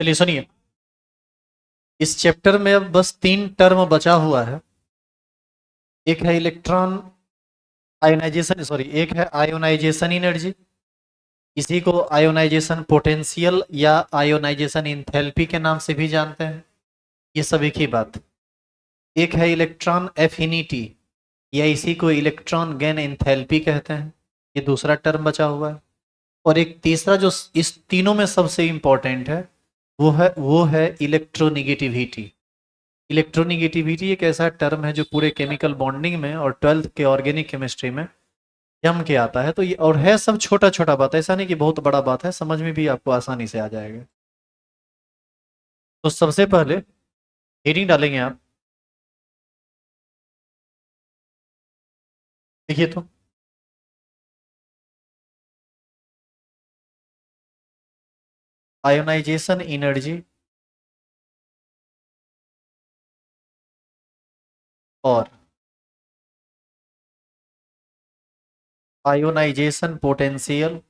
चलिए सुनिए, इस चैप्टर में अब बस 3 टर्म बचा हुआ है। एक है इलेक्ट्रॉन आयोनाइजेशन, सॉरी, एक है आयोनाइजेशन एनर्जी, इसी को आयोनाइजेशन पोटेंशियल या आयोनाइजेशन इंथैल्पी के नाम से भी जानते हैं। ये सब एक ही बात। एक है इलेक्ट्रॉन एफिनिटी, या इसी को इलेक्ट्रॉन गेन इंथैल्पी कहते हैं। ये दूसरा टर्म बचा हुआ है। और एक तीसरा जो इस तीनों में सबसे इंपॉर्टेंट है, वो है इलेक्ट्रोनिगेटिविटी। इलेक्ट्रोनिगेटिविटी एक ऐसा टर्म है जो पूरे केमिकल बॉन्डिंग में और 12th के ऑर्गेनिक केमिस्ट्री में जम के आता है। तो ये और है सब छोटा छोटा बात, ऐसा नहीं कि बहुत बड़ा बात है, समझ में भी आपको आसानी से आ जाएगा। तो सबसे पहले हेडिंग डालेंगे आप, देखिए तो आयोनाइजेशन एनर्जी और आयोनाइजेशन पोटेंशियल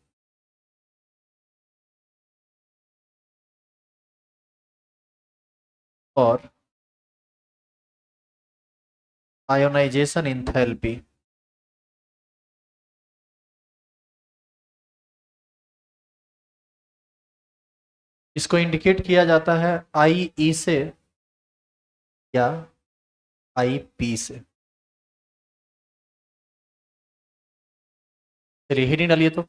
और आयोनाइजेशन इंथैल्पी। इसको इंडिकेट किया जाता है आई ई से या आई पी से। चलिए हेडिंग डालिए तो।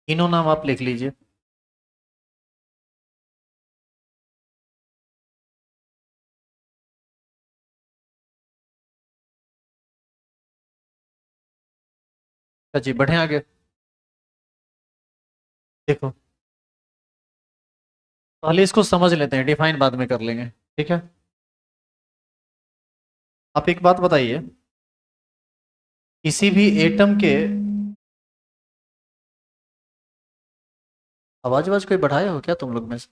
तीनों नाम आप लिख लीजिए। अच्छा जी, बढ़े आगे। देखो, पहले इसको समझ लेते हैं, डिफाइन बाद में कर लेंगे, ठीक है। आप एक बात बताइए, किसी भी एटम के आवाज आवाज कोई बढ़ाया हो क्या तुम लोग में से?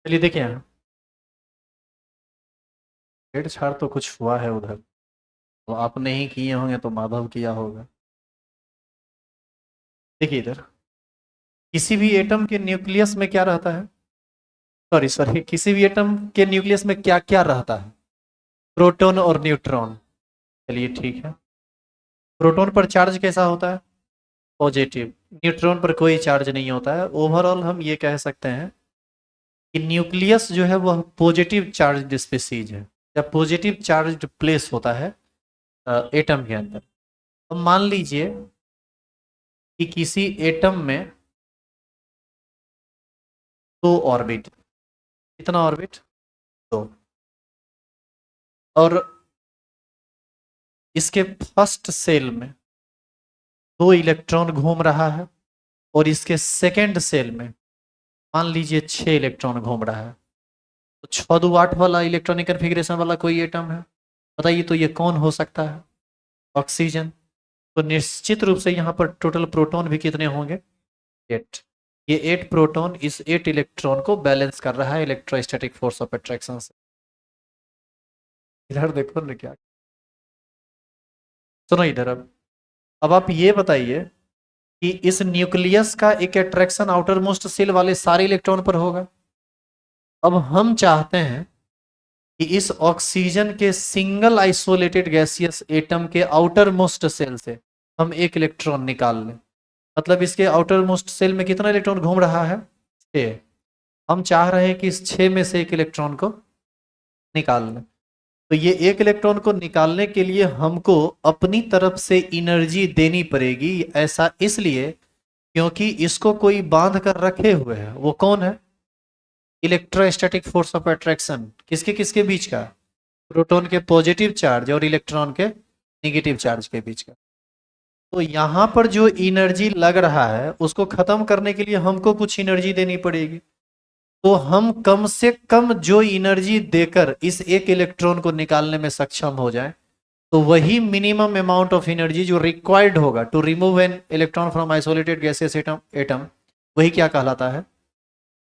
चलिए देखिए यहाँ, छेड़छाड़ तो कुछ हुआ है उधर, तो आपने ही किए होंगे तो माधव किया होगा। देखिए इधर, किसी भी एटम के न्यूक्लियस में क्या रहता है, सॉरी सॉरी, किसी भी एटम के न्यूक्लियस में क्या क्या रहता है? प्रोटॉन और न्यूट्रॉन। चलिए ठीक है। प्रोटॉन पर चार्ज कैसा होता है? पॉजिटिव। न्यूट्रॉन पर कोई चार्ज नहीं होता है। ओवरऑल हम ये कह सकते हैं कि न्यूक्लियस जो है वह पॉजिटिव चार्ज स्पीसीज है, या पॉजिटिव चार्ज प्लेस होता है एटम के अंदर। अब मान लीजिए कि किसी एटम में 2 ऑर्बिट, कितना ऑर्बिट? 2। और इसके फर्स्ट सेल में 2 इलेक्ट्रॉन घूम रहा है, और इसके सेकेंड सेल में मान लीजिए 6 इलेक्ट्रॉन घूम रहा है। तो 6 2 8 वाला इलेक्ट्रॉनिक कन्फिग्रेशन वाला कोई एटम है? बताइए तो ये कौन हो सकता है? ऑक्सीजन। तो निश्चित रूप से यहाँ पर टोटल प्रोटॉन भी कितने होंगे? 8। ये 8 प्रोटॉन इस 8 इलेक्ट्रॉन को बैलेंस कर रहा है इलेक्ट्रोस्टैटिक फोर्स ऑफ अट्रैक्शन से। इधर देखो ना क्या, सुनो इधर। अब आप ये बताइए कि इस न्यूक्लियस का एक अट्रैक्शन आउटर मोस्ट सेल वाले सारे इलेक्ट्रॉन पर होगा। अब हम चाहते हैं कि इस ऑक्सीजन के सिंगल आइसोलेटेड गैसियस एटम के आउटर मोस्ट सेल से हम एक इलेक्ट्रॉन निकाल लें। मतलब इसके आउटर मोस्ट सेल में कितना इलेक्ट्रॉन घूम रहा है? 6। हम चाह रहे हैं कि इस 6 में से एक इलेक्ट्रॉन को निकाल लें। तो तो ये एक इलेक्ट्रॉन को निकालने के लिए हमको अपनी तरफ से एनर्जी देनी पड़ेगी। ऐसा इसलिए क्योंकि इसको कोई बांध कर रखे हुए है। वो कौन है? Electrostatic force of attraction. किसके किसके बीच का? प्रोटॉन के पॉजिटिव चार्ज और इलेक्ट्रॉन के नेगेटिव चार्ज के बीच का। तो यहाँ पर जो एनर्जी लग रहा है उसको खत्म करने के लिए हमको कुछ एनर्जी देनी पड़ेगी। तो हम कम से कम जो एनर्जी देकर इस एक इलेक्ट्रॉन को निकालने में सक्षम हो जाए, तो वही मिनिमम अमाउंट ऑफ एनर्जी जो रिक्वायर्ड होगा to remove an electron from isolated gaseous atom, वही क्या कहलाता है?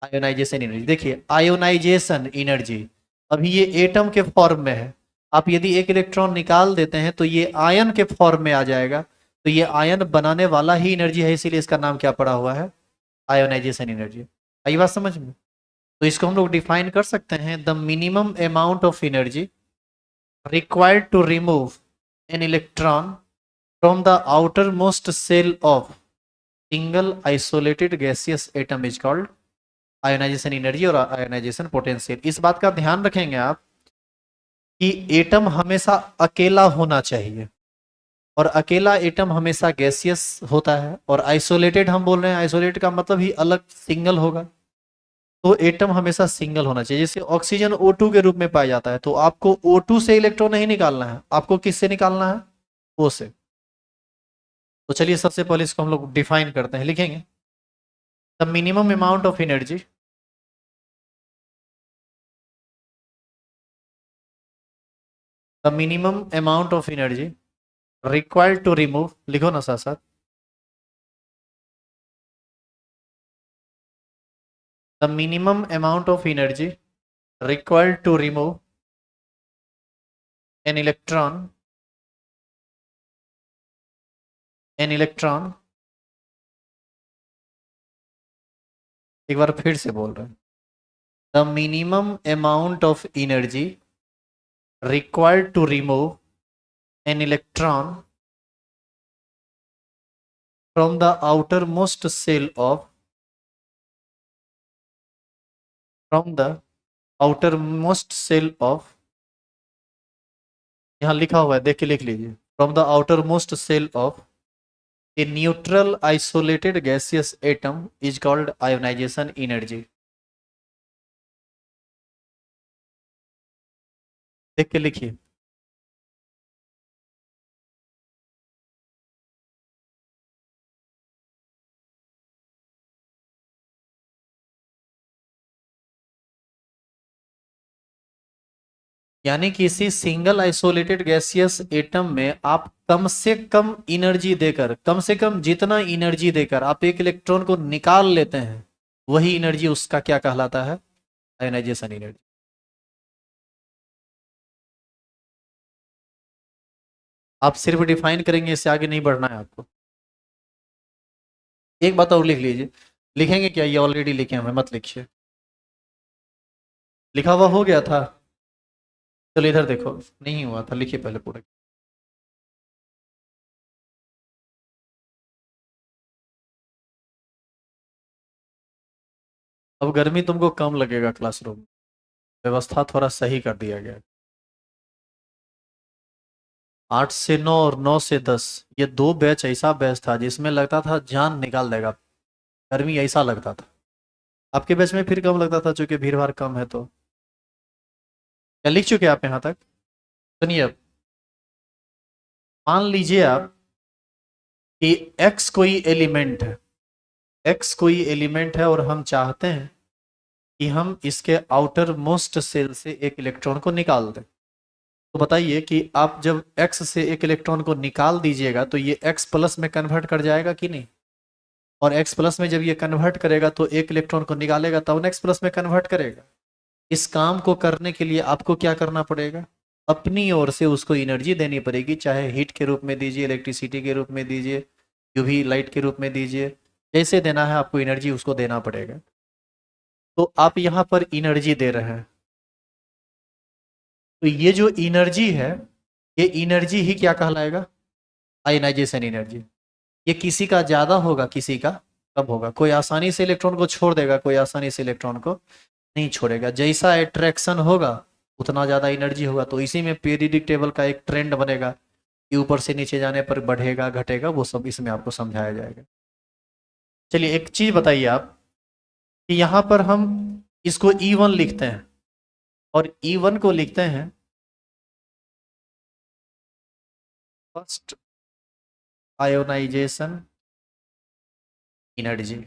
Ionization energy. देखिए आयोनाइजेशन एनर्जी, अभी ये एटम के फॉर्म में है। आप यदि एक इलेक्ट्रॉन निकाल देते हैं तो ये आयन के फॉर्म में आ जाएगा। तो ये आयन बनाने वाला ही एनर्जी है, इसीलिए इसका नाम क्या पड़ा हुआ है? Ionization energy. आई बात समझ में? तो इसको हम लोग डिफाइन कर सकते हैं, the minimum amount of energy required to remove an electron from the outermost shell of single isolated gaseous atom is called ionization energy और ionization potential। इस बात का ध्यान रखेंगे आप कि एटम हमेशा अकेला होना चाहिए, और अकेला एटम हमेशा गैसियस होता है। और आइसोलेटेड हम बोल रहे हैं, आइसोलेटेड का मतलब ही अलग, सिंगल होगा। तो एटम हमेशा सिंगल होना चाहिए। जैसे ऑक्सीजन O2 के रूप में पाया जाता है, तो आपको O2 से इलेक्ट्रॉन नहीं निकालना है, आपको किससे निकालना है? O से। तो चलिए सबसे पहले इसको हम लोग डिफाइन करते हैं, लिखेंगे the minimum amount of energy required to remove, लिखो ना साथ साथ, the minimum amount of energy required to remove an electron एक बार फिर से बोल रहे हैं, the minimum amount of energy required to remove an electron from the outermost shell of यहाँ लिखा हुआ है, देख के लिख लीजिए, from the outermost shell of a neutral isolated gaseous atom is called ionization energy। देख के लिखिए। यानी किसी सिंगल आइसोलेटेड गैसियस एटम में आप कम से कम एनर्जी देकर, कम से कम जितना एनर्जी देकर आप एक इलेक्ट्रॉन को निकाल लेते हैं, वही एनर्जी उसका क्या कहलाता है? Ionization energy. आप सिर्फ डिफाइन करेंगे, इससे आगे नहीं बढ़ना है आपको। एक बात और लिख लीजिए, लिखेंगे क्या? ये ऑलरेडी लिखे हुए, मत लिखिए, लिखा हुआ हो गया था। चलो इधर देखो, नहीं हुआ था, लिखिए पहले पूरे। अब गर्मी तुमको कम लगेगा, क्लासरूम व्यवस्था थोड़ा सही कर दिया गया। 8 से 9 और 9 से 10, ये दो बैच ऐसा बैच था जिसमें लगता था जान निकाल देगा, गर्मी ऐसा लगता था। आपके बैच में फिर कम लगता था, चूंकि भीड़ भाड़ कम है। तो क्या लिख चुके आप यहाँ तक? सुनिए, अब मान लीजिए आप कि x कोई एलिमेंट है, x कोई एलिमेंट है, और हम चाहते हैं कि हम इसके आउटर मोस्ट सेल से एक इलेक्ट्रॉन को निकाल दें। तो बताइए कि आप जब x से एक इलेक्ट्रॉन को निकाल दीजिएगा तो ये x प्लस में कन्वर्ट कर जाएगा कि नहीं? और x प्लस में जब ये कन्वर्ट करेगा तो एक इलेक्ट्रॉन को निकालेगा तब x प्लस में कन्वर्ट करेगा। इस काम को करने के लिए आपको क्या करना पड़ेगा? अपनी ओर से उसको एनर्जी देनी पड़ेगी, चाहे हीट के रूप में दीजिए, इलेक्ट्रिसिटी के रूप में दीजिए, यूवी लाइट के रूप में दीजिए, जैसे देना है आपको एनर्जी उसको देना पड़ेगा। तो आप यहाँ पर एनर्जी दे रहे हैं, तो ये जो एनर्जी है, ये एनर्जी ही क्या कहलाएगा? Ionization energy. ये किसी का ज़्यादा होगा, किसी का कम होगा। कोई आसानी से इलेक्ट्रॉन को छोड़ देगा, कोई आसानी से इलेक्ट्रॉन को नहीं छोड़ेगा। जैसा अट्रैक्शन होगा उतना ज़्यादा एनर्जी होगा। तो इसी में पीरियडिक टेबल का एक ट्रेंड बनेगा कि ऊपर से नीचे जाने पर बढ़ेगा घटेगा, वो सब इसमें आपको समझाया जाएगा। चलिए एक चीज़ बताइए आप कि यहाँ पर हम इसको E1 लिखते हैं और E1 को लिखते हैं फर्स्ट आयोनाइजेशन एनर्जी।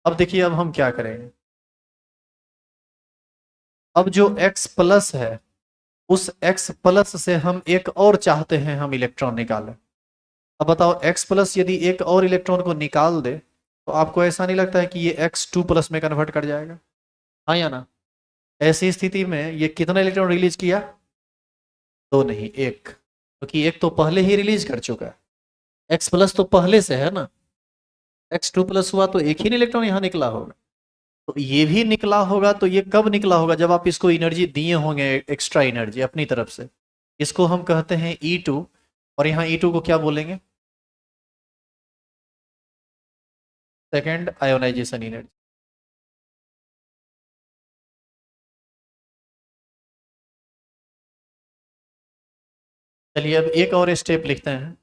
अब देखिए अब हम क्या करेंगे, अब जो X प्लस है उस X प्लस से हम एक और चाहते हैं हम इलेक्ट्रॉन निकालें। अब बताओ X प्लस यदि एक और इलेक्ट्रॉन को निकाल दे तो आपको ऐसा नहीं लगता है कि ये X2 प्लस में कन्वर्ट कर जाएगा? हाँ या ना? ऐसी स्थिति में ये कितना इलेक्ट्रॉन रिलीज किया? दो नहीं, एक, क्योंकि एक तो पहले ही रिलीज कर चुका है। X प्लस तो पहले से है ना, X2 प्लस हुआ तो एक ही इलेक्ट्रॉन यहाँ निकला होगा। तो ये भी निकला होगा, तो ये कब निकला होगा? जब आप इसको एनर्जी दिए होंगे, एक्स्ट्रा एनर्जी अपनी तरफ से। इसको हम कहते हैं E2, और यहाँ E2 को क्या बोलेंगे? Second ionization energy. चलिए अब एक और स्टेप लिखते हैं।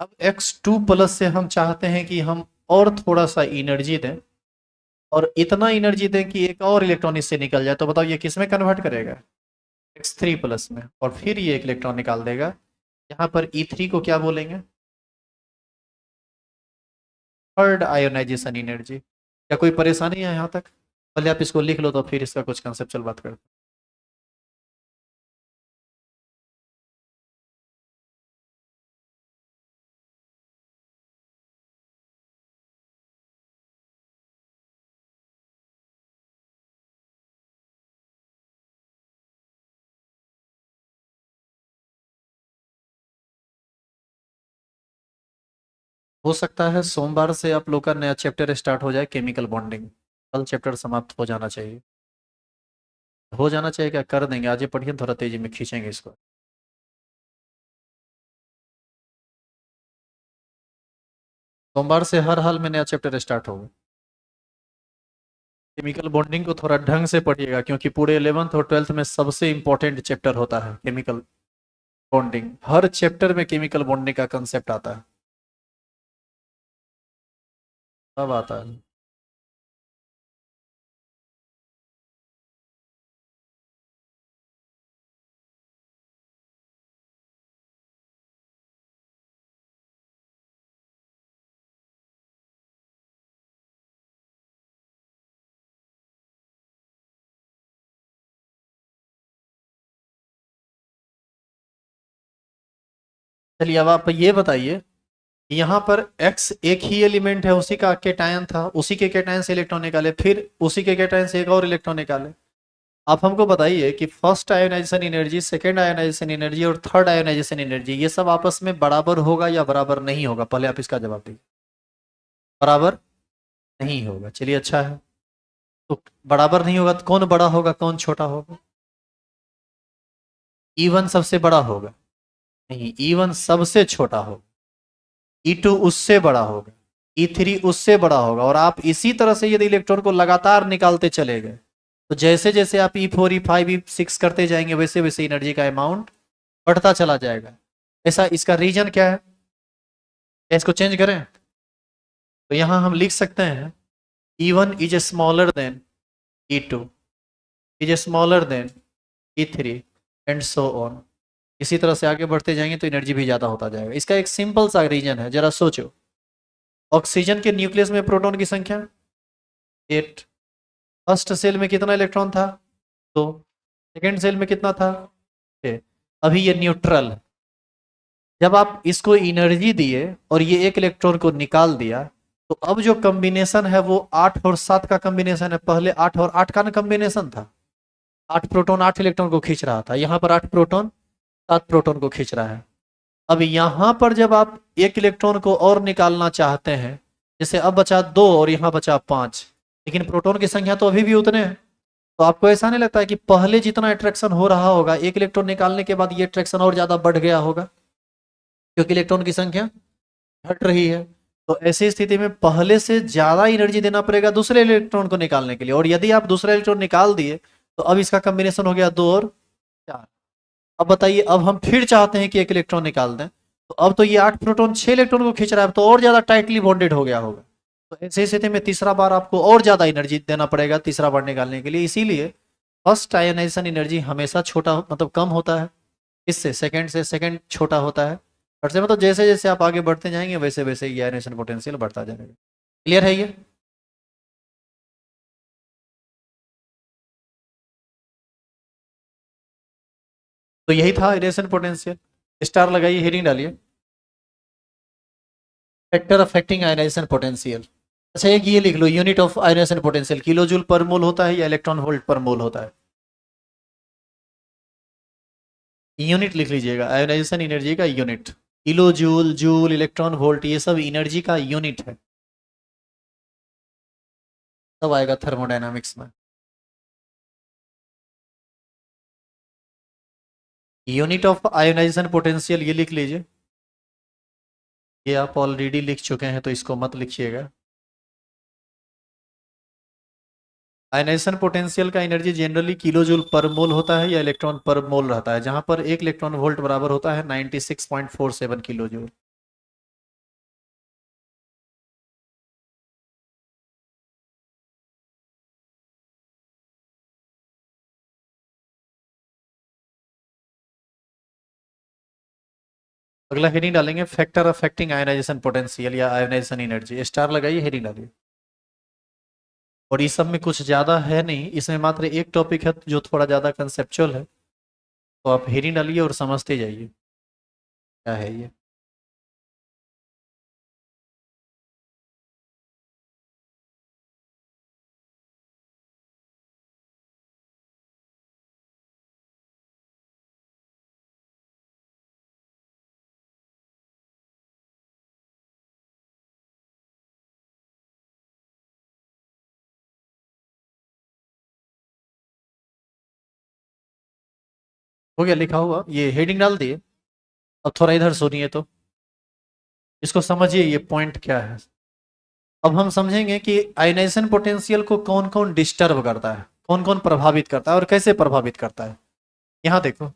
अब X2 प्लस से हम चाहते हैं कि हम और थोड़ा सा एनर्जी दें, और इतना एनर्जी दें कि एक और इलेक्ट्रॉन इससे निकल जाए। तो बताओ ये किस में कन्वर्ट करेगा? X3 प्लस में, और फिर ये एक इलेक्ट्रॉन निकाल देगा। यहाँ पर E3 को क्या बोलेंगे? Third ionization energy. क्या कोई परेशानी है यहाँ तक? पहले आप इसको लिख लो तो फिर इसका कुछ कंसेप्चुअल बात करते हैं। हो सकता है सोमवार से आप लोग का नया चैप्टर स्टार्ट हो जाए, केमिकल बॉन्डिंग। कल चैप्टर समाप्त हो जाना चाहिए। हो जाना चाहिए क्या? कर देंगे आज, ये पढ़िए, थोड़ा तेजी में खींचेंगे इसको। सोमवार से हर हाल में नया चैप्टर स्टार्ट होगा। केमिकल बॉन्डिंग को थोड़ा ढंग से पढ़िएगा, क्योंकि पूरे 11th और 12th में सबसे इंपॉर्टेंट चैप्टर होता है केमिकल बॉन्डिंग। हर चैप्टर में केमिकल बॉन्डिंग का कंसेप्ट आता है, सब आता है। चलिए अब आप ये बताइए, यहाँ पर X एक ही एलिमेंट है, उसी का केटायन था, उसी के केटायन से इलेक्ट्रॉन निकाले, फिर उसी के केटायन से एक और इलेक्ट्रॉन निकाले। आप हमको बताइए कि first ionization energy, second ionization energy और थर्ड आयोनाइजेशन एनर्जी, ये सब आपस में बराबर होगा या बराबर नहीं होगा? पहले आप इसका जवाब दीजिए। बराबर नहीं होगा। चलिए अच्छा है, तो बराबर नहीं होगा तो कौन बड़ा होगा कौन छोटा होगा? E1 सबसे बड़ा होगा? नहीं, E1 सबसे छोटा होगा। E2 उससे बड़ा होगा। E3 उससे बड़ा होगा। और आप इसी तरह से यदि इलेक्ट्रॉन को लगातार निकालते चले गए, तो जैसे जैसे आप E4 E5 E6 करते जाएंगे, वैसे वैसे एनर्जी का अमाउंट बढ़ता चला जाएगा। ऐसा इसका रीजन क्या है? क्या इसको चेंज करें? तो यहां हम लिख सकते हैं E1 is a smaller than E2 is a smaller than E3 and so on. इसी तरह से आगे बढ़ते जाएंगे तो एनर्जी भी ज्यादा होता जाएगा। इसका एक सिंपल सा रीजन है, जरा सोचो। ऑक्सीजन के न्यूक्लियस में प्रोटॉन की संख्या 8। फर्स्ट सेल में कितना इलेक्ट्रॉन था? 2। सेकेंड सेल में कितना था? 6। अभी ये न्यूट्रल है। जब आप इसको एनर्जी दिए और ये एक इलेक्ट्रॉन को निकाल दिया, तो अब जो कॉम्बिनेशन है वो 8 और 7 का कॉम्बिनेशन है। पहले 8 और 8 का ना कॉम्बिनेशन था। 8 प्रोटॉन 8 इलेक्ट्रॉन को खींच रहा था, यहाँ पर 8 प्रोटॉन 7 प्रोटॉन को खींच रहा है। अब यहाँ पर जब आप एक इलेक्ट्रॉन को और निकालना चाहते हैं, जैसे अब बचा 2 और यहाँ बचा 5, लेकिन प्रोटॉन की संख्या तो अभी भी उतने हैं। तो आपको ऐसा नहीं लगता है कि पहले जितना अट्रैक्शन हो रहा होगा, एक इलेक्ट्रॉन निकालने के बाद ये अट्रैक्शन और ज्यादा बढ़ गया होगा, क्योंकि इलेक्ट्रॉन की संख्या घट रही है? तो ऐसी स्थिति में पहले से ज्यादा एनर्जी देना पड़ेगा दूसरे इलेक्ट्रॉन को निकालने के लिए, और यदि आप दूसरा इलेक्ट्रॉन निकाल दिए तो अब इसका कॉम्बिनेशन हो गया 2 और 4। अब बताइए, अब हम फिर चाहते हैं कि एक इलेक्ट्रॉन निकाल दें, तो अब तो ये 8 प्रोटॉन 6 इलेक्ट्रॉन को खींच रहा है, तो और ज्यादा टाइटली बॉन्डेड हो गया होगा। तो ऐसी स्थिति में तीसरा बार आपको और ज्यादा एनर्जी देना पड़ेगा तीसरा बार निकालने के लिए। इसीलिए फर्स्ट आयोनाइजेशन एनर्जी हमेशा छोटा मतलब कम होता है, इससे सेकंड छोटा होता है। और से मतलब जैसे जैसे आप आगे बढ़ते जाएंगे वैसे वैसे ये आयोनाइजेशन पोटेंशियल बढ़ता जाएगा। क्लियर है ये? तो यही था आयोनाइजेशन पोटेंशियल। स्टार लगाइए, हेडिंग डालिए, फैक्टर अफेक्टिंग आयोनाइजेशन पोटेंशियल। अच्छा, एक ये लिख लो, unit of ionization potential kilo joule per mole होता है या इलेक्ट्रॉन वोल्ट पर मोल होता है? यूनिट लिख लीजिएगा, आयोनाइजेशन एनर्जी का unit. Kilo joule, joule, electron volt, ये सब एनर्जी का यूनिट है। सब आएगा थर्मोडायनामिक्स में। यूनिट ऑफ आयोनाइजेशन पोटेंशियल ये लिख लीजिए। ये आप ऑलरेडी लिख चुके हैं तो इसको मत लिखिएगा। आयनाइजेशन पोटेंशियल का energy generally kilo joule per mole होता है या इलेक्ट्रॉन पर मोल रहता है, जहां पर एक इलेक्ट्रॉन वोल्ट बराबर होता है 96.47 किलो जूल। अगला हेडिंग डालेंगे, फैक्टर अफेक्टिंग आयनाइजेशन पोटेंशियल या आयनाइजेशन एनर्जी। स्टार लगाइए, हेडिंग डालिए। और इस सब में कुछ ज़्यादा है नहीं, इसमें मात्र एक टॉपिक है जो थोड़ा ज़्यादा कंसेप्चुअल है, तो आप हेडिंग डालिए और समझते जाइए क्या है ये। हो गया लिखा हुआ, ये हेडिंग डाल दिए। अब थोड़ा इधर सुनिए तो इसको समझिए ये पॉइंट क्या है। अब हम समझेंगे कि आयनाइजेशन पोटेंशियल को कौन कौन डिस्टर्ब करता है, कौन कौन प्रभावित करता है और कैसे प्रभावित करता है। यहाँ देखो,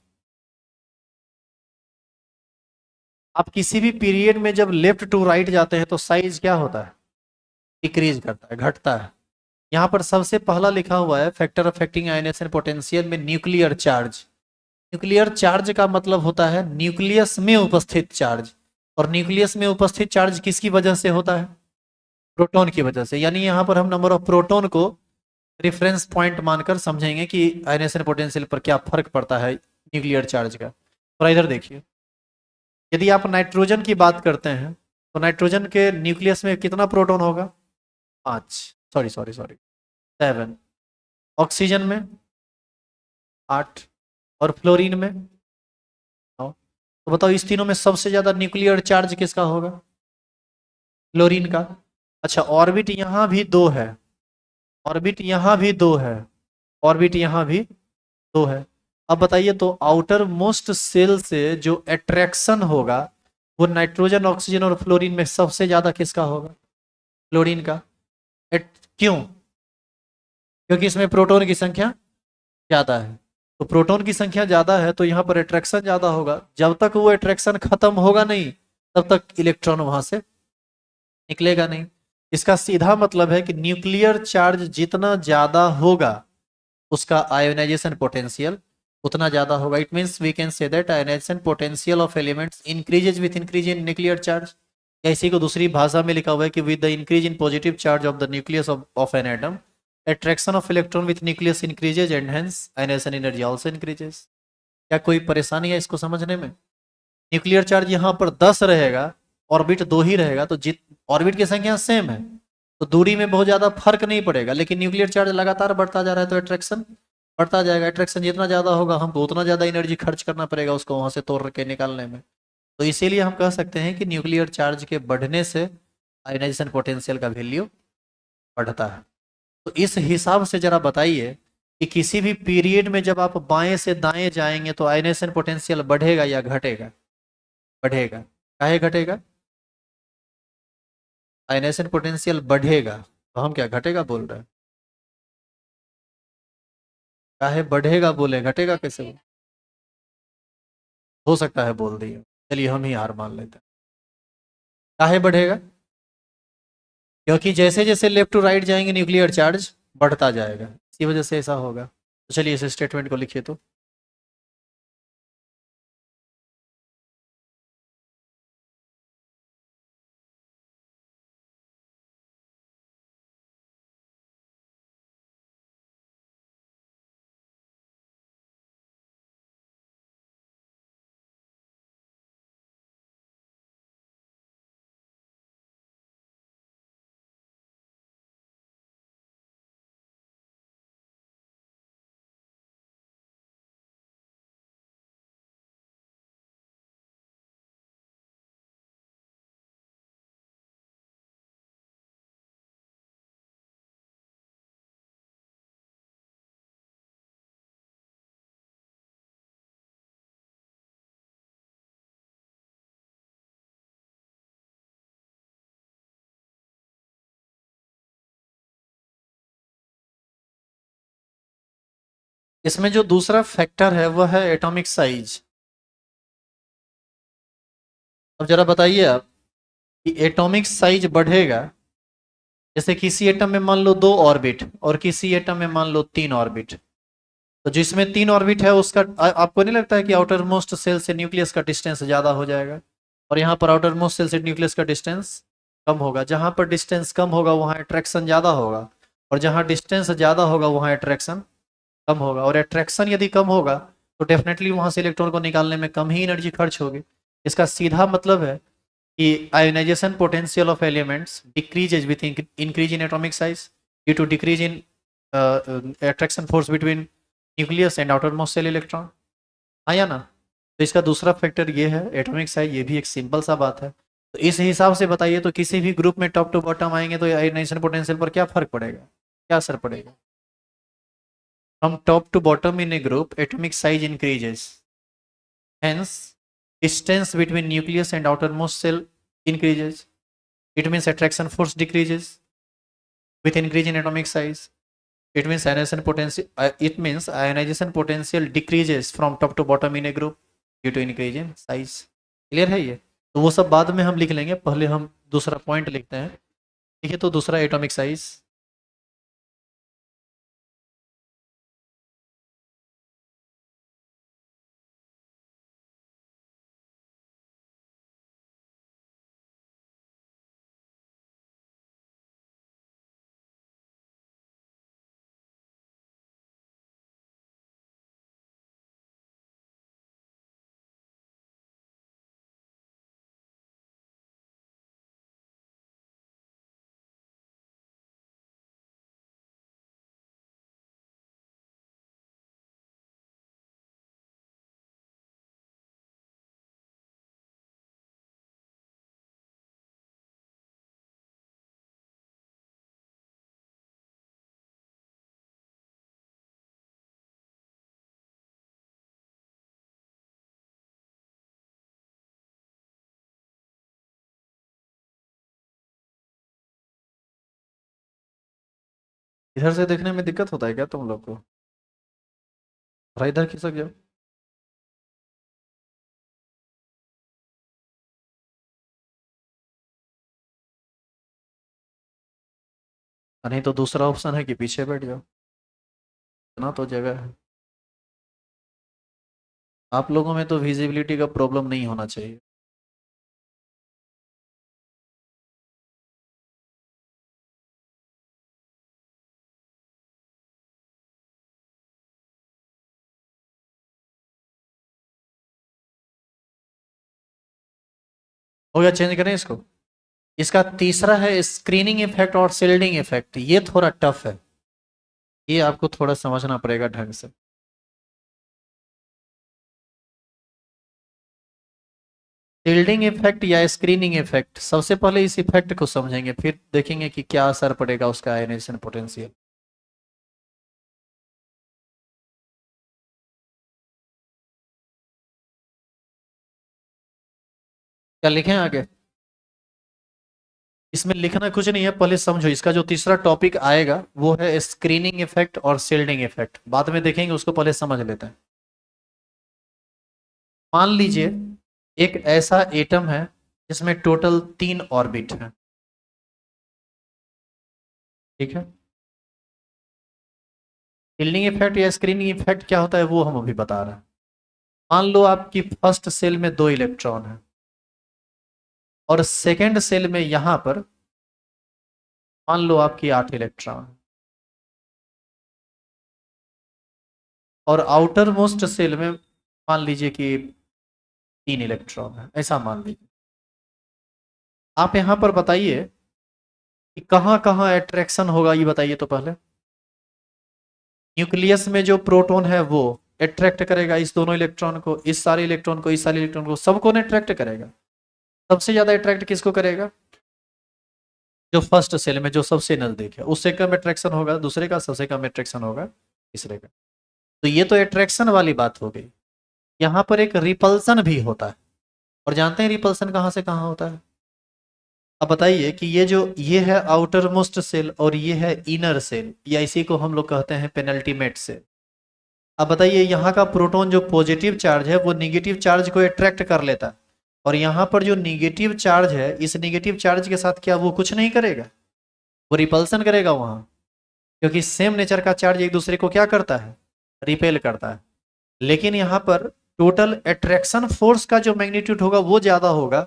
आप किसी भी पीरियड में जब लेफ्ट टू राइट जाते हैं तो साइज क्या होता है? डिक्रीज करता है, घटता है। यहाँ पर सबसे पहला लिखा हुआ है फैक्टर अफेक्टिंग आयनाइजेशन पोटेंशियल में न्यूक्लियर चार्ज। न्यूक्लियर चार्ज का मतलब होता है न्यूक्लियस में उपस्थित चार्ज। और न्यूक्लियस में उपस्थित चार्ज किसकी वजह से होता है? प्रोटॉन की वजह से। यानी यहाँ पर हम नंबर ऑफ प्रोटॉन को रेफरेंस पॉइंट मानकर समझेंगे कि आयनेशन पोटेंशियल पर क्या फर्क पड़ता है न्यूक्लियर चार्ज का। थोड़ा इधर देखिए, यदि आप नाइट्रोजन की बात करते हैं तो नाइट्रोजन के न्यूक्लियस में कितना प्रोटॉन होगा? 5, सॉरी सॉरी सॉरी 7। ऑक्सीजन में 8, और फ्लोरीन में 9। तो बताओ इस तीनों में सबसे ज्यादा न्यूक्लियर चार्ज किसका होगा? फ्लोरीन का। अच्छा, ऑर्बिट यहाँ भी 2 है, ऑर्बिट यहाँ भी 2 है, ऑर्बिट यहाँ भी 2 है। अब बताइए, तो आउटर मोस्ट सेल से जो अट्रैक्शन होगा वो नाइट्रोजन, ऑक्सीजन और फ्लोरीन में सबसे ज्यादा किसका होगा? फ्लोरीन का। क्यों? क्योंकि इसमें प्रोटॉन की संख्या ज्यादा है। तो प्रोटॉन की संख्या ज्यादा है तो यहाँ पर अट्रैक्शन ज्यादा होगा। जब तक वो अट्रैक्शन खत्म होगा नहीं तब तक इलेक्ट्रॉन वहां से निकलेगा नहीं। इसका सीधा मतलब है कि न्यूक्लियर चार्ज जितना ज्यादा होगा उसका आयोनाइजेशन पोटेंशियल उतना ज्यादा होगा। It means we can say that ionization potential of elements increases with increase in nuclear charge. या इसी को दूसरी भाषा में लिखा हुआ है कि with the increase in positive charge of the nucleus of an atom, attraction of electron with nucleus increases and hence ionization energy also increases। क्या कोई परेशानी है इसको समझने में? न्यूक्लियर चार्ज यहाँ पर 10 रहेगा, ऑर्बिट 2 ही रहेगा, तो जित ऑर्बिट की संख्या सेम है तो दूरी में बहुत ज्यादा फर्क नहीं पड़ेगा। लेकिन न्यूक्लियर चार्ज लगातार बढ़ता जा रहा है तो अट्रैक्शन बढ़ता जाएगा। अट्रैक्शन जितना ज्यादा होगा हमको उतना ज्यादा एनर्जी खर्च करना पड़ेगा उसको वहां से तोड़ के निकालने में। तो इसीलिए हम कह सकते हैं कि न्यूक्लियर चार्ज के बढ़ने से आयोनाइजेशन पोटेंशियल का वैल्यू बढ़ता है। तो इस हिसाब से जरा बताइए कि किसी भी पीरियड में जब आप बाएं से दाएं जाएंगे तो आयनेशन पोटेंशियल बढ़ेगा या घटेगा? बढ़ेगा। काहे घटेगा? आयनाइजेशन पोटेंशियल बढ़ेगा तो हम क्या घटेगा बोल रहे हैं? काहे बढ़ेगा बोले, घटेगा कैसे बोले? हो सकता है बोल दिए, चलिए हम ही हार मान लेते हैं। काहे बढ़ेगा? क्योंकि जैसे जैसे लेफ्ट टू राइट जाएंगे न्यूक्लियर चार्ज बढ़ता जाएगा, इसी वजह से ऐसा होगा। तो चलिए इस स्टेटमेंट को लिखिए तो। इसमें जो दूसरा फैक्टर है वह है एटॉमिक साइज। अब जरा बताइए आप कि एटॉमिक साइज बढ़ेगा, जैसे किसी एटम में मान लो 2 ऑर्बिट और किसी एटम में मान लो 3 ऑर्बिट। तो जिसमें 3 ऑर्बिट है उसका आपको नहीं लगता है कि आउटर मोस्ट सेल से न्यूक्लियस का डिस्टेंस ज्यादा हो जाएगा? और यहाँ पर आउटर मोस्ट सेल से न्यूक्लियस का डिस्टेंस कम होगा। जहां पर डिस्टेंस कम होगा वहां अट्रैक्शन ज्यादा होगा, और जहां डिस्टेंस ज्यादा होगा वहां अट्रैक्शन कम होगा। और अट्रैक्शन यदि कम होगा तो डेफिनेटली वहां से इलेक्ट्रॉन को निकालने में कम ही एनर्जी खर्च होगी। इसका सीधा मतलब है कि ionization potential of elements decreases with increase in atomic size due to decrease in attraction force between nucleus and outermost cell electron। हाँ या ना? तो इसका दूसरा फैक्टर ये है एटॉमिक साइज, ये भी एक सिंपल सा बात है। तो इस हिसाब से बताइए तो किसी भी ग्रुप में टॉप टू बॉटम आएंगे तो आयोनाइजेशन पोटेंशियल पर क्या फर्क पड़ेगा, क्या असर पड़ेगा? From top to bottom in a group atomic size increases, hence distance between nucleus and outermost cell increases। It means attraction force decreases with increase in atomic size। It means ionization potential decreases from top to bottom in a group due to increase in size। Clear है ये? तो वो सब बाद में हम लिख लेंगे, पहले हम दूसरा पॉइंट लिखते हैं। ठीक है, तो दूसरा एटॉमिक साइज। इधर से देखने में दिक्कत होता है क्या तुम लोग को? थोड़ा इधर खिसक जाओ। नहीं तो दूसरा ऑप्शन है कि पीछे बैठ जाओ, इतना तो जगह है। आप लोगों में तो विजिबिलिटी का प्रॉब्लम नहीं होना चाहिए। हो गया, चेंज करें इसको। इसका तीसरा है स्क्रीनिंग इफेक्ट और सील्डिंग इफेक्ट। ये थोड़ा टफ है, ये आपको थोड़ा समझना पड़ेगा ढंग से। शील्डिंग इफेक्ट या स्क्रीनिंग इफेक्ट, सबसे पहले इस इफेक्ट को समझेंगे फिर देखेंगे कि क्या असर पड़ेगा उसका आयनाइजेशन पोटेंशियल। क्या लिखें आगे? इसमें लिखना कुछ नहीं है, पहले समझो। इसका जो तीसरा टॉपिक आएगा वो है स्क्रीनिंग इफेक्ट और शील्डिंग इफेक्ट, बाद में देखेंगे, उसको पहले समझ लेते हैं। मान लीजिए एक ऐसा एटम है जिसमें टोटल 3 ऑर्बिट हैं, ठीक है। शील्डिंग इफेक्ट या स्क्रीनिंग इफेक्ट क्या होता है वो हम अभी बता रहे हैं। मान लो आपकी फर्स्ट सेल में 2 इलेक्ट्रॉन है और सेकेंड सेल में यहां पर मान लो आपकी 8 इलेक्ट्रॉन, और आउटर मोस्ट सेल में मान लीजिए कि 3 इलेक्ट्रॉन है, ऐसा मान लीजिए। आप यहां पर बताइए कि कहाँ कहाँ अट्रैक्शन होगा, ये बताइए तो पहले। न्यूक्लियस में जो प्रोटॉन है वो अट्रैक्ट करेगा इस दोनों इलेक्ट्रॉन को, इस सारे इलेक्ट्रॉन को, इस सारे इलेक्ट्रॉन को, सबको अट्रैक्ट करेगा। सबसे ज्यादा अट्रैक्ट किसको करेगा? जो फर्स्ट सेल में जो सबसे नजदीक है, उससे कम अट्रैक्शन होगा दूसरे का, सबसे कम अट्रैक्शन होगा तीसरे का। तो ये तो अट्रैक्शन वाली बात हो गई। यहाँ पर एक रिपल्सन भी होता है, और जानते हैं रिपल्सन कहाँ से कहाँ होता है? अब बताइए कि ये है आउटर मोस्ट सेल और ये है इनर सेल, या इसी को हम लोग कहते हैं पेनल्टीमेट सेल। अब बताइए यहाँ का प्रोटॉन जो पॉजिटिव चार्ज है वो निगेटिव चार्ज को अट्रैक्ट कर लेता है, और यहाँ पर जो निगेटिव चार्ज है इस निगेटिव चार्ज के साथ क्या वो कुछ नहीं करेगा? वो रिपल्सन करेगा वहां, क्योंकि सेम नेचर का चार्ज एक दूसरे को क्या करता है? रिपेल करता है। लेकिन यहाँ पर टोटल अट्रैक्शन फोर्स का जो मैग्नीट्यूड होगा वो ज्यादा होगा,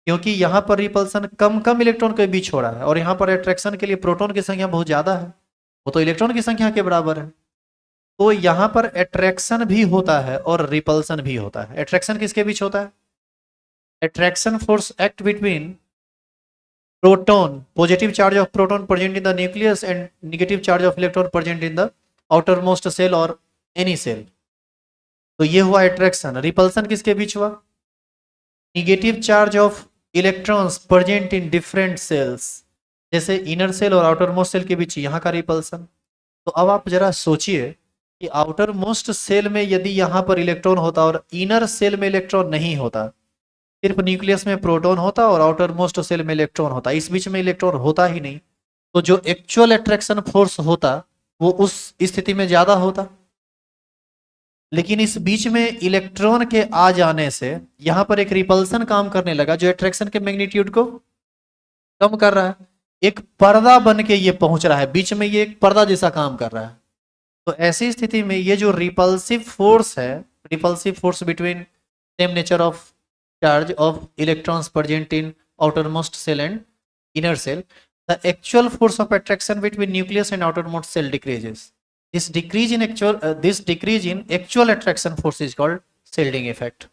क्योंकि यहाँ पर रिपल्सन कम कम इलेक्ट्रॉन के बीच हो रहा है, और यहाँ पर अट्रैक्शन के लिए प्रोटॉन की संख्या बहुत ज्यादा है, वो तो इलेक्ट्रॉन की संख्या के बराबर है। तो यहाँ पर अट्रैक्शन भी होता है और रिपल्सन भी होता है। अट्रैक्शन किसके बीच होता है? Attraction force act between proton, positive charge of proton present in the nucleus and negative charge of electron present in the outermost shell और एनी सेल। तो ये हुआ अट्रैक्शन। रिपल्सन किसके बीच हुआ? Negative charge of electrons present in different shells, जैसे inner shell और outermost shell के बीच यहाँ का रिपल्सन। तो अब आप जरा सोचिए कि आउटर मोस्ट सेल में यदि यहाँ पर इलेक्ट्रॉन होता और इनर सेल में इलेक्ट्रॉन नहीं होता, सिर्फ न्यूक्लियस में प्रोटॉन होता और आउटर मोस्ट सेल में इलेक्ट्रॉन होता, इस बीच में इलेक्ट्रॉन होता ही नहीं, तो जो एक्चुअल अट्रैक्शन फोर्स होता वो उस स्थिति में ज्यादा होता। लेकिन इस बीच में इलेक्ट्रॉन के आ जाने से यहां पर एक रिपल्सन काम करने लगा जो अट्रैक्शन के मैग्नीट्यूड को कम कर रहा है। एक पर्दा बन के ये पहुंच रहा है बीच में, ये एक पर्दा जैसा काम कर रहा है। तो ऐसी स्थिति में ये जो रिपल्सिव फोर्स है, repulsive force between same nature of charge of electrons present in outermost cell and inner cell, the actual force of attraction between nucleus and outermost cell decreases. This decrease in actual attraction force is called shielding effect.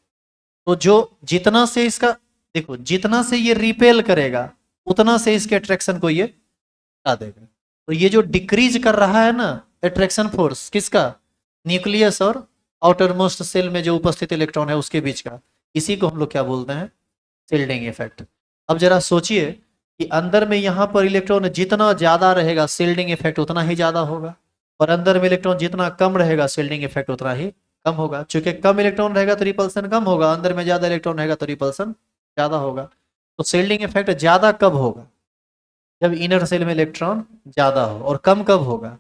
तो जो जितना से इसका, देखो जितना से ये repel करेगा उतना से इसके अट्रैक्शन को ये हटा देगा। तो ये जो डिक्रीज कर रहा है ना अट्रैक्शन फोर्स, किसका? न्यूक्लियस और आउटर मोस्ट सेल में जो उपस्थित इलेक्ट्रॉन है उसके बीच का, इसी को हम लोग क्या बोलते हैं? Shielding effect. अब जरा सोचिए कि अंदर में यहाँ पर इलेक्ट्रॉन जितना ज्यादा रहेगा शील्डिंग इफेक्ट उतना ही ज्यादा होगा, और अंदर में इलेक्ट्रॉन जितना कम रहेगा शील्डिंग इफेक्ट उतना ही कम होगा। चूंकि कम इलेक्ट्रॉन रहेगा तो रिपल्सन कम होगा, अंदर में ज्यादा इलेक्ट्रॉन रहेगा तो रिपल्सन ज्यादा होगा। तो शील्डिंग इफेक्ट ज्यादा कब होगा? जब इनर सेल में इलेक्ट्रॉन ज्यादा हो। और कम कब होगा?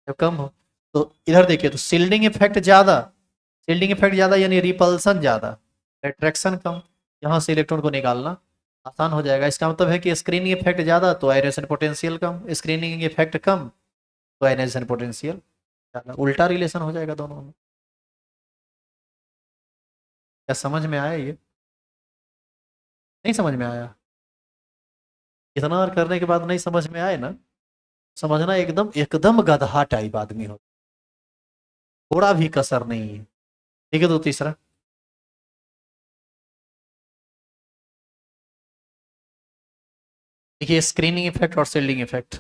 जब कम हो। तो इधर देखिए, तो शील्डिंग इफेक्ट ज्यादा, शील्डिंग इफेक्ट ज्यादा यानी रिपल्सन ज्यादा, अट्रैक्शन कम, यहाँ से इलेक्ट्रॉन को निकालना आसान हो जाएगा। इसका मतलब है कि स्क्रीनिंग इफेक्ट ज्यादा तो आयनेशन पोटेंशियल कम, स्क्रीनिंग इफेक्ट कम तो आयनेशन पोटेंशियल ज्यादा, उल्टा रिलेशन हो जाएगा दोनों में। क्या समझ में आया ये? नहीं समझ में आया? इतना और करने के बाद नहीं समझ में आए ना, समझना एकदम एकदम गधा टाइप आदमी हो, थोड़ा भी कसर नहीं है। ठीक है, तो तीसरा देखिए, स्क्रीनिंग इफेक्ट और शील्डिंग इफेक्ट।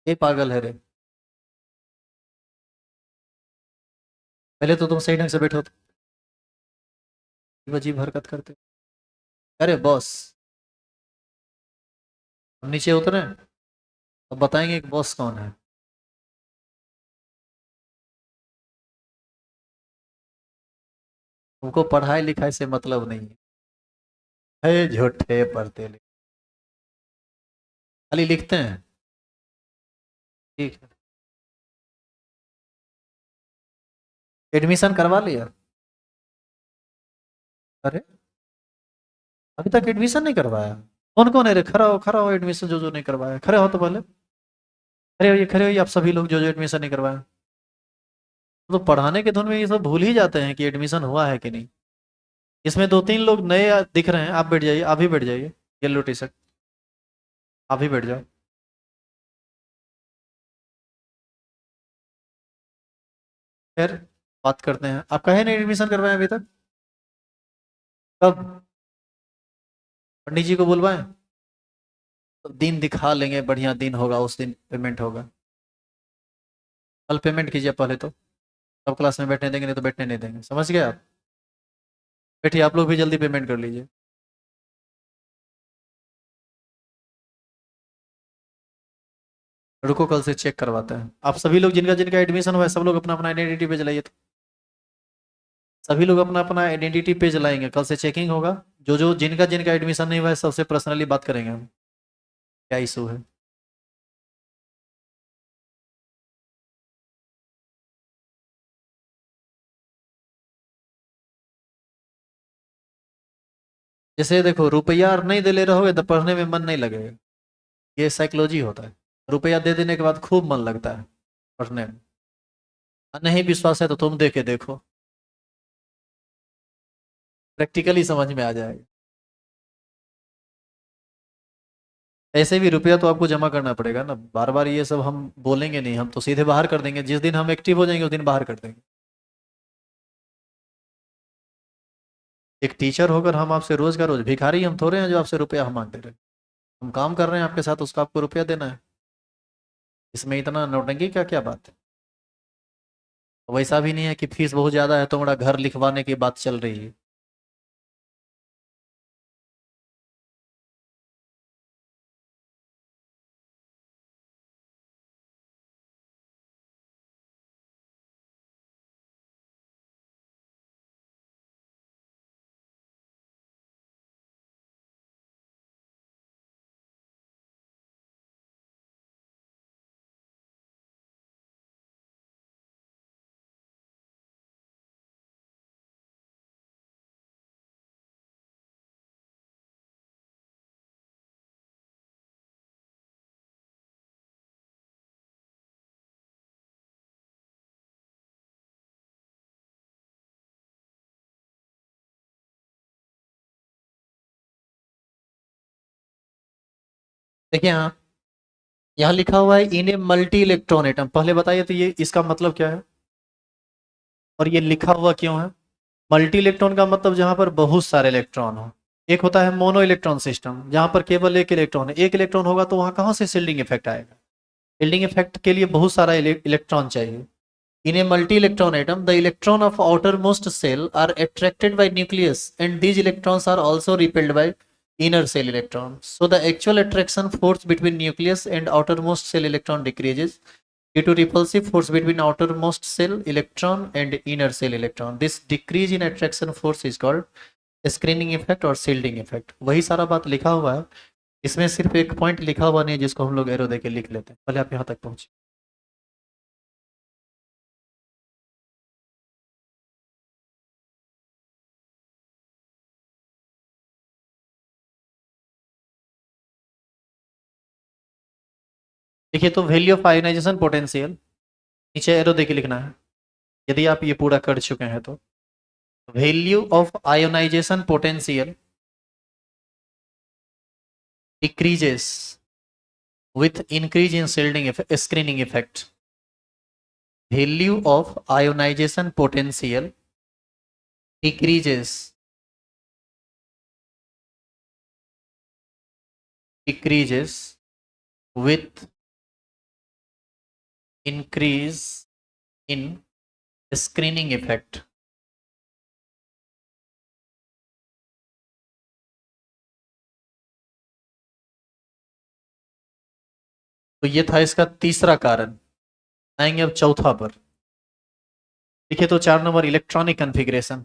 ये पागल है रे, पहले तो तुम सही ढंग से बैठो तो अजीब हरकत करते। अरे बॉस, हम नीचे उतरे, अब बताएंगे कि बॉस कौन है। तुमको पढ़ाई लिखाई से मतलब नहीं है झूठे पढ़ते लिख खाली लिखते हैं। ठीक है। एडमिशन करवा लिया? अरे अभी तक एडमिशन नहीं करवाया? कौन कौन है रे? खड़ा हो एडमिशन जो जो नहीं करवाया, खड़े हो तो पहले। खड़े होइए आप सभी लोग जो जो एडमिशन नहीं करवाए। तो पढ़ाने के धुन में ये सब भूल ही जाते हैं कि एडमिशन हुआ है कि नहीं। इसमें दो तीन लोग नए दिख रहे हैं, आप बैठ जाइए, आप भी बैठ जाइए। येलो टी शर्ट, आप भी बैठ जाओ। फिर बात करते हैं, आप कहे नहीं एडमिशन करवाए अभी तक? कब? पंडित जी को बुलवाएं? तो दिन दिखा लेंगे, बढ़िया दिन होगा उस दिन पेमेंट होगा। कल पेमेंट कीजिए पहले तो, सब क्लास में बैठने देंगे, नहीं तो बैठने नहीं देंगे, समझ गए आप? बैठिए आप लोग भी, जल्दी पेमेंट कर लीजिए। रुको कल से चेक करवाते हैं। आप सभी लोग जिनका जिनका एडमिशन हुआ है, सब लोग अपना अपना आइडेंटिटी पेज लाइए तो। सभी लोग अपना अपना आइडेंटिटी पेज लाएंगे, कल से चेकिंग होगा। जो जो जिनका जिनका एडमिशन नहीं हुआ है, सबसे पर्सनली बात करेंगे हम, क्या इशू है। जैसे देखो, रुपया नहीं दे ले रहोगे तो पढ़ने में मन नहीं लगेगा। ये साइकोलॉजी होता है। रुपया दे देने के बाद खूब मन लगता है पढ़ने में। नहीं विश्वास है तो तुम दे के देखो, प्रैक्टिकली समझ में आ जाएगा। ऐसे भी रुपया तो आपको जमा करना पड़ेगा ना, बार बार ये सब हम बोलेंगे नहीं, हम तो सीधे बाहर कर देंगे, जिस दिन हम एक्टिव हो जाएंगे उस दिन बाहर कर देंगे। एक टीचर होकर हम आपसे रोज का रोज, भिखारी हम थोड़े हैं जो आपसे रुपया हम मांग दे रहे हैं। हम काम कर रहे हैं आपके साथ, उसका आपको रुपया देना है। इसमें इतना नौटंकी का क्या बात है? वैसा भी नहीं है कि फीस बहुत ज्यादा है तो हमारा घर लिखवाने की बात चल रही है। देखिए हाँ, यहाँ लिखा हुआ है इन ए मल्टी इलेक्ट्रॉन एटम, पहले बताइए तो ये इसका मतलब क्या है? और ये लिखा हुआ क्यों है? मल्टी इलेक्ट्रॉन का मतलब जहां पर बहुत सारे इलेक्ट्रॉन हो। एक होता है मोनो इलेक्ट्रॉन सिस्टम, जहां पर केवल एक इलेक्ट्रॉन है। एक इलेक्ट्रॉन होगा तो वहां कहाँ से शिल्डिंग इफेक्ट आएगा? शिल्डिंग इफेक्ट के लिए बहुत सारा इलेक्ट्रॉन चाहिए। In a multi-electron atom, the electron of outermost cell are attracted by nucleus, and these electrons are also repelled by inner cell electrons. So the actual attraction force between nucleus and outermost cell electron decreases due to repulsive force between outermost cell electron and inner cell electron. This decrease in attraction force is called screening effect और shielding effect. वही सारा बात लिखा हुआ है। इसमें सिर्फ एक पॉइंट लिखा हुआ नहीं है जिसको हम लोग एरो देके लिख लेते हैं। पहले आप यहाँ तक पहुंचे। देखिए तो वैल्यू ऑफ आयोनाइजेशन पोटेंशियल, नीचे एरो देके लिखना है यदि आप ये पूरा कर चुके हैं तो। Value of ionization potential decreases with increase in shielding effect, screening effect. Value of ionization potential decreases with increase in screening effect. तो ये था इसका तीसरा कारण। आएंगे अब चौथा पर। देखिए तो 4 number electronic configuration.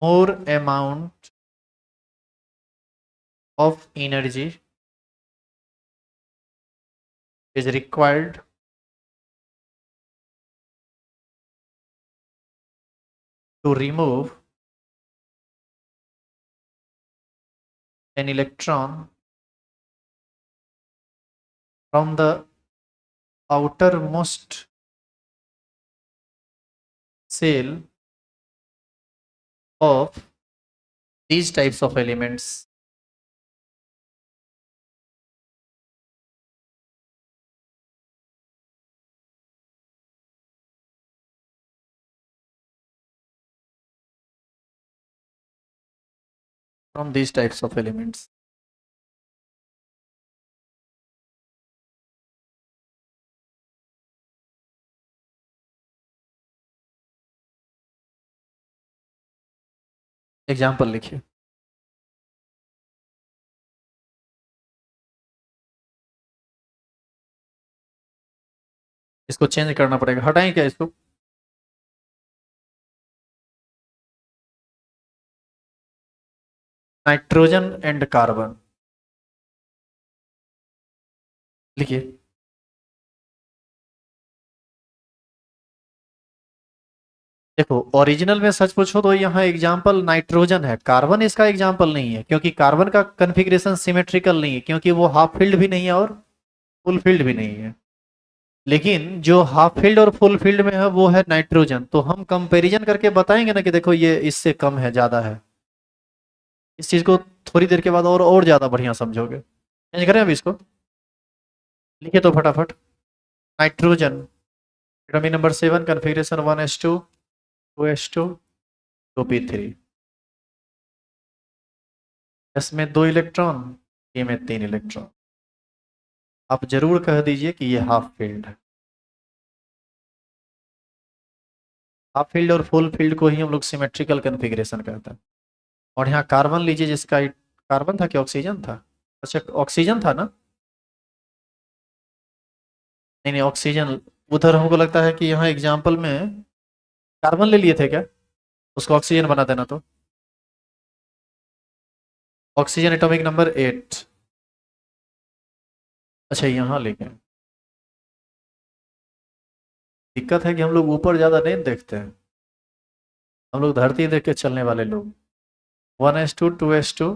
more amount of energy is required to remove an electron from the outermost shell of these types of elements. From these types of elements. Example लिखिए। इसको चेंज करना पड़ेगा, हटाएं क्या इसको? नाइट्रोजन एंड कार्बन लिखिए। देखो original में सच पूछो तो यहाँ एग्जाम्पल नाइट्रोजन है, कार्बन इसका एग्जाम्पल नहीं है, क्योंकि कार्बन का कन्फिग्रेशन सिमेट्रिकल नहीं है, क्योंकि वो हाफ फील्ड भी नहीं है और फुल फील्ड भी नहीं है। लेकिन जो हाफ फील्ड और फुल फील्ड में है वो है नाइट्रोजन, तो हम कंपैरिजन करके बताएंगे ना कि देखो ये इससे कम है, ज्यादा है। इस चीज को थोड़ी देर के बाद और ज्यादा बढ़िया समझोगे। चेंज करें अभी इसको, लिखिए तो फटाफट। Nitrogen atomic number 7, configuration 1s2 2s2 2p3, इसमें 2 इलेक्ट्रॉन, ये में 3 इलेक्ट्रॉन। आप जरूर कह दीजिए कि ये हाफ फील्ड है। हाफ फील्ड और फुल फील्ड को ही हम लोग सिमेट्रिकल कन्फिग्रेशन कहते हैं। और यहाँ कार्बन लीजिए, जिसका कार्बन था कि ऑक्सीजन था? अच्छा ऑक्सीजन था ना? नहीं नहीं ऑक्सीजन, उधर हमको लगता है कि यहाँ एग्जाम्पल में कार्बन ले लिए थे क्या? उसको ऑक्सीजन बना देना तो। Oxygen atomic number 8। अच्छा यहाँ लेके दिक्कत है कि हम लोग ऊपर ज्यादा नहीं देखते हैं, हम लोग धरती देख के चलने वाले लोग। 1s2 2s2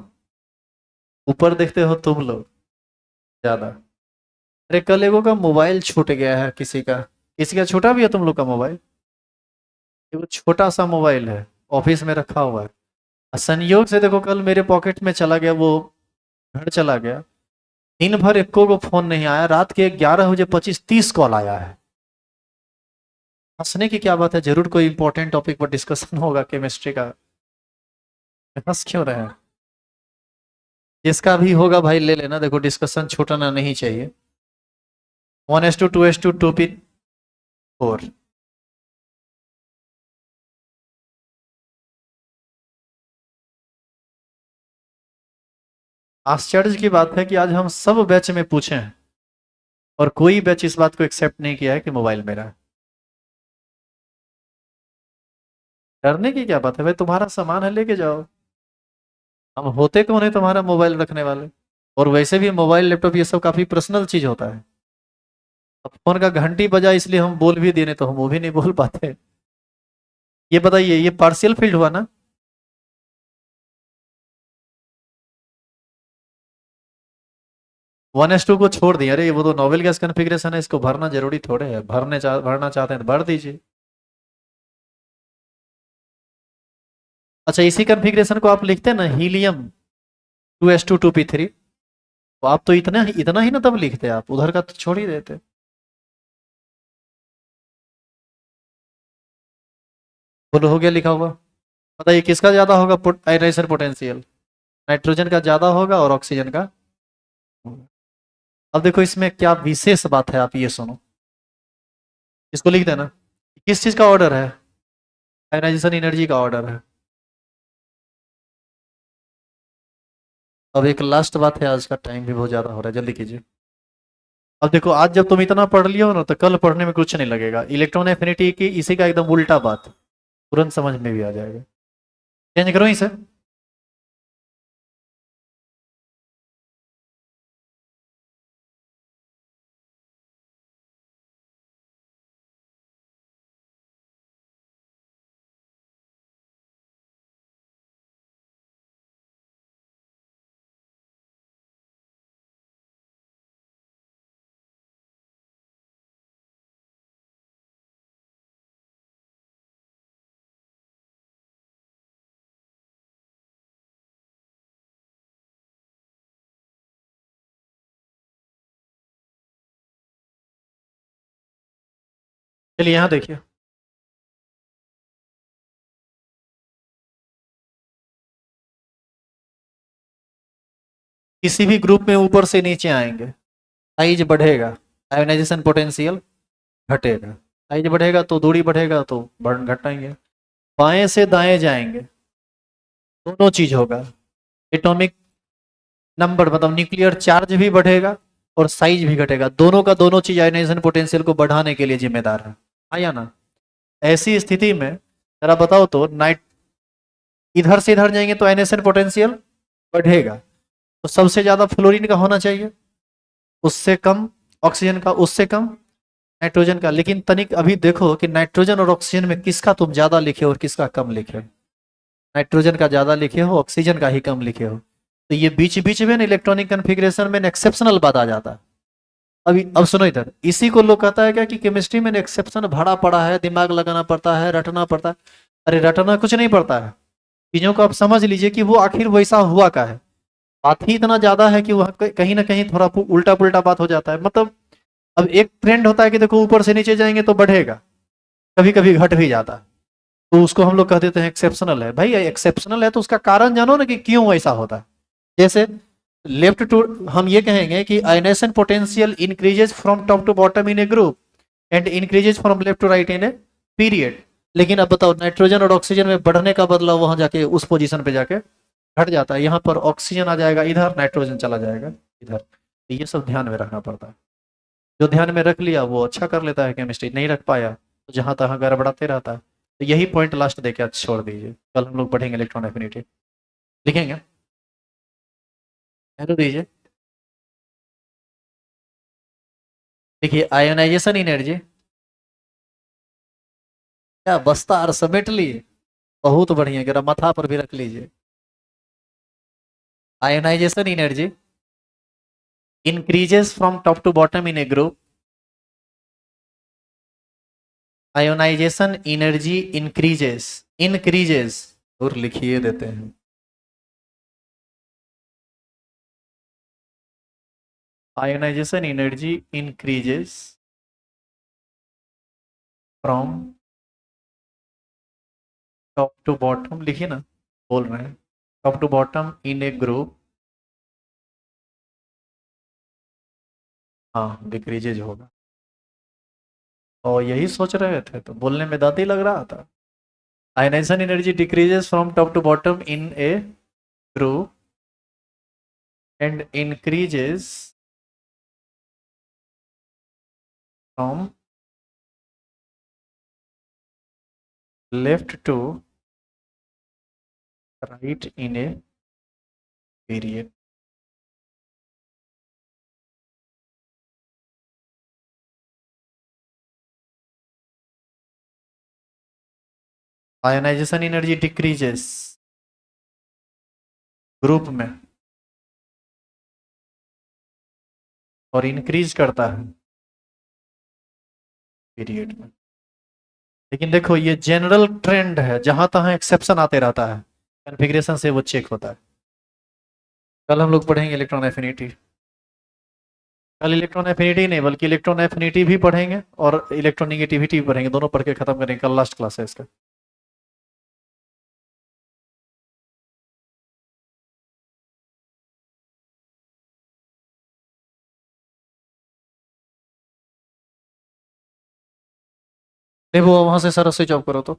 ऊपर देखते हो तुम लोग ज्यादा। अरे कल एगो का मोबाइल छूट गया है, किसी का छूटा भी है तुम लोग का मोबाइल? एगो छोटा सा मोबाइल है, ऑफिस में रखा हुआ है, और संयोग से देखो कल मेरे पॉकेट में चला गया, वो घर चला गया। दिन भर एको को फोन नहीं आया, रात के 11 बजे 25 30 कॉल आया है। हंसने की क्या बात है, जरूर कोई इंपॉर्टेंट टॉपिक पर डिस्कशन होगा केमिस्ट्री का। हंस क्यों रहे हैं? जिसका भी होगा भाई ले लेना, देखो डिस्कशन छूटना नहीं चाहिए। 1s2 2s2 2p4। आश्चर्य की बात है कि आज हम सब बैच में पूछे हैं और कोई बैच इस बात को एक्सेप्ट नहीं किया है कि मोबाइल मेरा है। डरने की क्या बात है भाई, तुम्हारा सामान है लेके जाओ। हम होते कौन है तुम्हारा मोबाइल रखने वाले? और वैसे भी मोबाइल लैपटॉप ये सब काफी पर्सनल चीज होता है। अब फोन का घंटी बजा इसलिए हम बोल भी देने, तो हम वो भी नहीं बोल पाते। ये बताइए, ये पार्शियल फील्ड हुआ ना? 1s2 को छोड़ दिया, अरे वो तो नोबेल गैस कन्फिग्रेशन है, इसको भरना जरूरी थोड़े है, भरना चाहते हैं तो भर दीजिए। अच्छा इसी कन्फिग्रेशन को आप लिखते हैं ना, हीलियम 2s2 2p3, तो आप तो इतना ही ना तब लिखते, आप उधर का तो छोड़ ही देते। बोलो हो गया लिखा हुआ? बताइए किसका ज्यादा होगा आयनाइजेशन पोटेंशियल? नाइट्रोजन का ज्यादा होगा और ऑक्सीजन का। अब देखो इसमें क्या विशेष बात है, आप ये सुनो, इसको लिख देना। किस चीज का ऑर्डर है? आयनाइजेशन एनर्जी का ऑर्डर है। अब एक लास्ट बात है, आज का टाइम भी बहुत ज्यादा हो रहा है, जल्दी कीजिए। अब देखो आज जब तुम इतना पढ़ लियो ना, तो कल पढ़ने में कुछ नहीं लगेगा। इलेक्ट्रॉन एफिनिटी की इसी का एकदम उल्टा बात तुरंत समझ में भी आ जाएगा। चेंज करो इसे। चलिए यहाँ देखिए, किसी भी ग्रुप में ऊपर से नीचे आएंगे, साइज बढ़ेगा, आयोनाइजेशन पोटेंशियल घटेगा। साइज बढ़ेगा तो दूरी बढ़ेगा तो बढ़ घटाएंगे। बाएं से दाएं जाएंगे, दोनों चीज होगा। एटॉमिक नंबर मतलब न्यूक्लियर चार्ज भी बढ़ेगा और साइज भी घटेगा। दोनों का दोनों चीज आयोनाइजेशन पोटेंशियल को बढ़ाने के लिए जिम्मेदार है। हाँ या ना? ऐसी स्थिति में जरा बताओ तो, नाइट इधर से इधर जाएंगे तो आयोनाइजेशन पोटेंशियल बढ़ेगा, तो सबसे ज्यादा फ्लोरीन का होना चाहिए, उससे कम ऑक्सीजन का, उससे कम नाइट्रोजन का। लेकिन तनिक अभी देखो कि नाइट्रोजन और ऑक्सीजन में किसका तुम ज्यादा लिखे हो और किसका कम लिखे हो। नाइट्रोजन का ज्यादा लिखे हो, ऑक्सीजन का ही कम लिखे हो। तो ये बीच बीच में इलेक्ट्रॉनिक कन्फिग्रेशन में एक्सेप्शनल बात आ जाता है। अभी अब सुनो इधर, इसी को लोग कहता है क्या कि केमिस्ट्री में एक्सेप्शन भरा पड़ा है, दिमाग लगाना पड़ता है, रटना पड़ता है। अरे रटना कुछ नहीं पड़ता है, चीजों को आप समझ लीजिए कि वो आखिर वैसा हुआ का है। बात ही इतना ज्यादा है कि वह कहीं ना कहीं थोड़ा उल्टा पुल्टा बात हो जाता है। मतलब अब एक ट्रेंड होता है कि देखो ऊपर से नीचे जाएंगे तो बढ़ेगा, कभी कभी घट भी जाता है, तो उसको हम लोग कह देते हैं एक्सेप्शनल है। भाई एक्सेप्शनल है तो उसका कारण जानो ना कि क्यों ऐसा होता है। जैसे लेफ्ट टू, हम ये कहेंगे कि ionization potential increases from top to bottom in a group and increases from left to right in a period. लेकिन अब बताओ, नाइट्रोजन और ऑक्सीजन में बढ़ने का बदलाव वहां जाके उस पोजीशन पे जाके घट जाता है। यहाँ पर ऑक्सीजन आ जाएगा इधर, नाइट्रोजन चला जाएगा इधर। तो ये सब ध्यान में रखना पड़ता है। जो ध्यान में रख लिया वो अच्छा कर लेता है केमिस्ट्री, नहीं रख पाया तो जहां तहां गड़बड़ाते रहता है। तो यही पॉइंट लास्ट देके आज छोड़ दीजिए, कल हम लोग पढ़ेंगे इलेक्ट्रॉन एफिनिटी। लिखेंगे, हेलो दीजिए। देखिए आयोनाइजेशन एनर्जी, क्या बस्ता और समेट लिए, बहुत बढ़िया, जरा माथा पर भी रख लीजिए। Ionization energy increases from top to bottom in a group. Ionization energy increases और लिखिए देते हैं। Ionization energy increases from top to bottom, लिखिए ना, बोल रहे हैं top to bottom in a group। हाँ डिक्रीजेज होगा, और यही सोच रहे थे तो बोलने में दादी लग रहा था। Ionization energy decreases from top to bottom in a group and increases from left to right in a period। Ionization energy decreases group में और इंक्रीज करता है पीरियड में। लेकिन देखो ये जनरल ट्रेंड है, जहां तहां एक्सेप्शन आते रहता है, कॉन्फ़िगरेशन से वो चेक होता है। कल हम लोग पढ़ेंगे इलेक्ट्रॉन एफिनिटी। कल इलेक्ट्रॉन एफिनिटी नहीं बल्कि इलेक्ट्रॉन एफिनिटी भी पढ़ेंगे और इलेक्ट्रोनिगेटिविटी भी पढ़ेंगे, दोनों पढ़ के खत्म करेंगे। कल लास्ट क्लास है इसका। नहीं वो वहां से सारा स्विच ऑफ करो तो